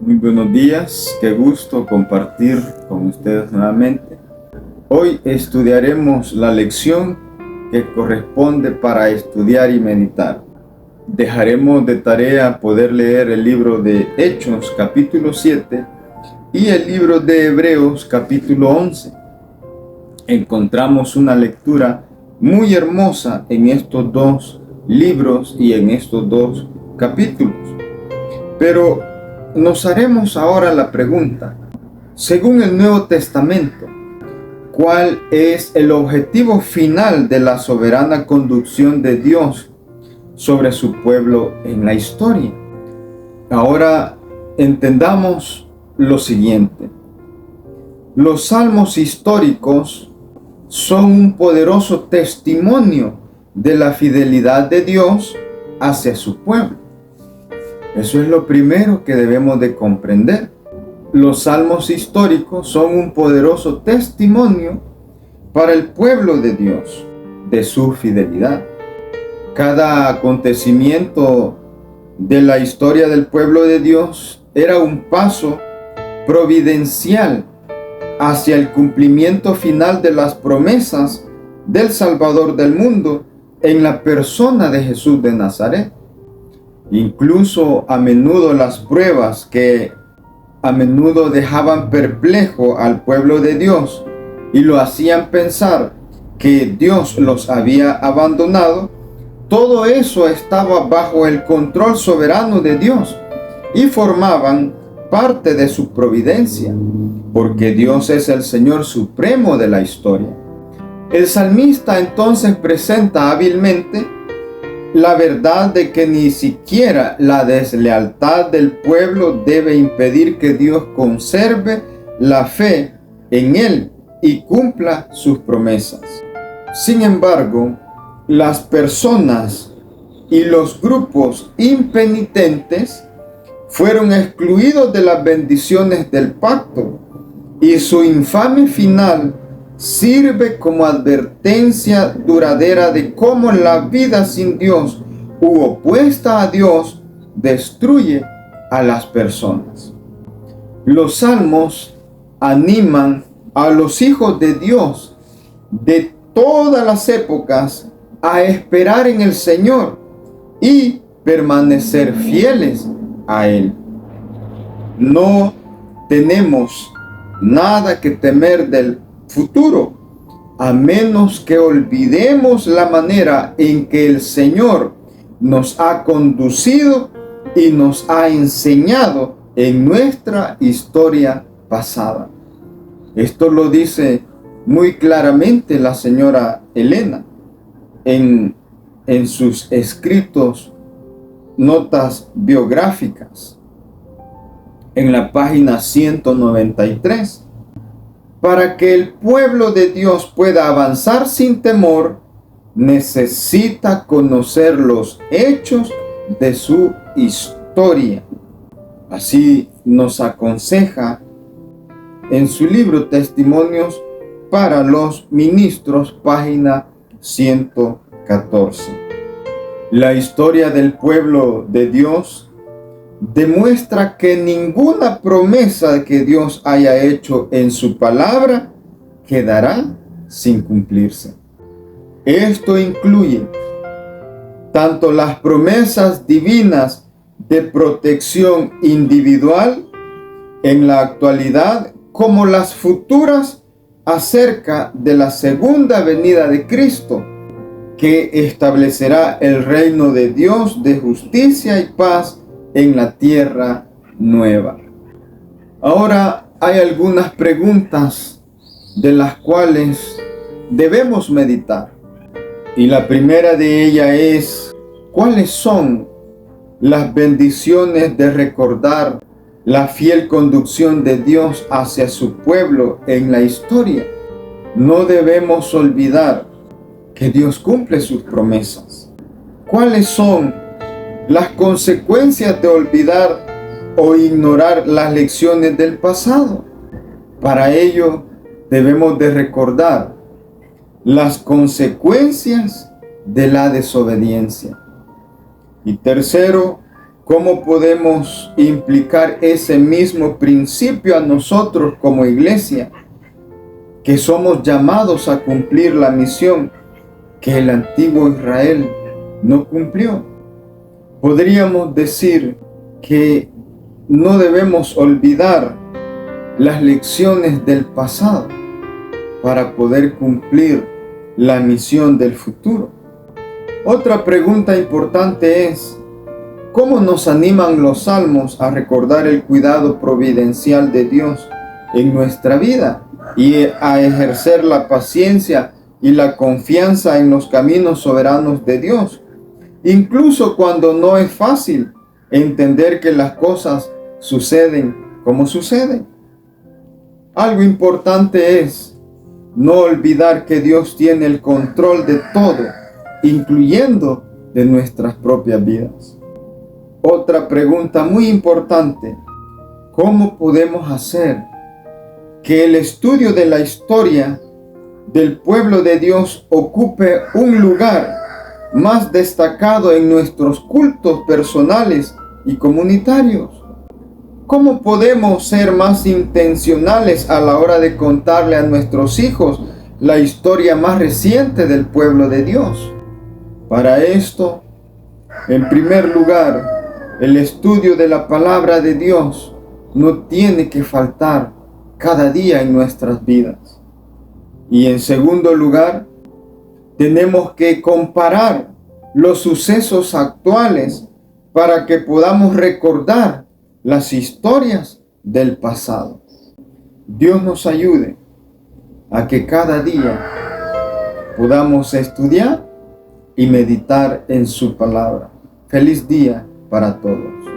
Muy buenos días, qué gusto compartir con ustedes nuevamente. Hoy estudiaremos la lección que corresponde para estudiar y meditar. Dejaremos de tarea poder leer el libro de Hechos capítulo 7 y el libro de Hebreos capítulo 11. Encontramos una lectura muy hermosa en estos dos libros y en estos dos capítulos. Pero nos haremos ahora la pregunta, según el Nuevo Testamento, ¿cuál es el objetivo final de la soberana conducción de Dios sobre su pueblo en la historia? Ahora entendamos lo siguiente. Los salmos históricos son un poderoso testimonio de la fidelidad de Dios hacia su pueblo. Eso es lo primero que debemos de comprender. Los salmos históricos son un poderoso testimonio para el pueblo de Dios, de su fidelidad. Cada acontecimiento de la historia del pueblo de Dios era un paso providencial hacia el cumplimiento final de las promesas del Salvador del mundo en la persona de Jesús de Nazaret. Incluso a menudo las pruebas que a menudo dejaban perplejo al pueblo de Dios y lo hacían pensar que Dios los había abandonado, todo eso estaba bajo el control soberano de Dios y formaban parte de su providencia, porque Dios es el Señor supremo de la historia. El salmista entonces presenta hábilmente la verdad de que ni siquiera la deslealtad del pueblo debe impedir que Dios conserve la fe en él y cumpla sus promesas. Sin embargo, las personas y los grupos impenitentes fueron excluidos de las bendiciones del pacto y su infame final sirve como advertencia duradera de cómo la vida sin Dios u opuesta a Dios destruye a las personas. Los salmos animan a los hijos de Dios de todas las épocas a esperar en el Señor y permanecer fieles a Él. No tenemos nada que temer del futuro, a menos que olvidemos la manera en que el Señor nos ha conducido y nos ha enseñado en nuestra historia pasada. Esto lo dice muy claramente la señora Elena en sus escritos, notas biográficas, en la página 193. Para que el pueblo de Dios pueda avanzar sin temor, necesita conocer los hechos de su historia. Así nos aconseja en su libro Testimonios para los Ministros, página 114. La historia del pueblo de Dios demuestra que ninguna promesa que Dios haya hecho en su palabra quedará sin cumplirse. Esto incluye tanto las promesas divinas de protección individual en la actualidad como las futuras acerca de la segunda venida de Cristo, que establecerá el reino de Dios de justicia y paz en la tierra nueva. Ahora hay algunas preguntas de las cuales debemos meditar. Y la primera de ellas es, ¿cuáles son las bendiciones de recordar la fiel conducción de Dios hacia su pueblo en la historia? No debemos olvidar que Dios cumple sus promesas. ¿Cuáles son las consecuencias de olvidar o ignorar las lecciones del pasado? Para ello debemos de recordar las consecuencias de la desobediencia. Y tercero, ¿Cómo podemos implicar ese mismo principio a nosotros como iglesia, que somos llamados a cumplir la misión que el antiguo Israel no cumplió? Podríamos decir que no debemos olvidar las lecciones del pasado para poder cumplir la misión del futuro. Otra pregunta importante es: ¿cómo nos animan los salmos a recordar el cuidado providencial de Dios en nuestra vida y a ejercer la paciencia y la confianza en los caminos soberanos de Dios, incluso cuando no es fácil entender que las cosas suceden como suceden? Algo importante es no olvidar que Dios tiene el control de todo, incluyendo de nuestras propias vidas. Otra pregunta muy importante: ¿cómo podemos hacer que el estudio de la historia del pueblo de Dios ocupe un lugar más destacado en nuestros cultos personales y comunitarios? ¿Cómo podemos ser más intencionales a la hora de contarle a nuestros hijos la historia más reciente del pueblo de Dios? Para esto, en primer lugar, el estudio de la palabra de Dios no tiene que faltar cada día en nuestras vidas. Y en segundo lugar, tenemos que comparar los sucesos actuales para que podamos recordar las historias del pasado. Dios nos ayude a que cada día podamos estudiar y meditar en su palabra. Feliz día para todos.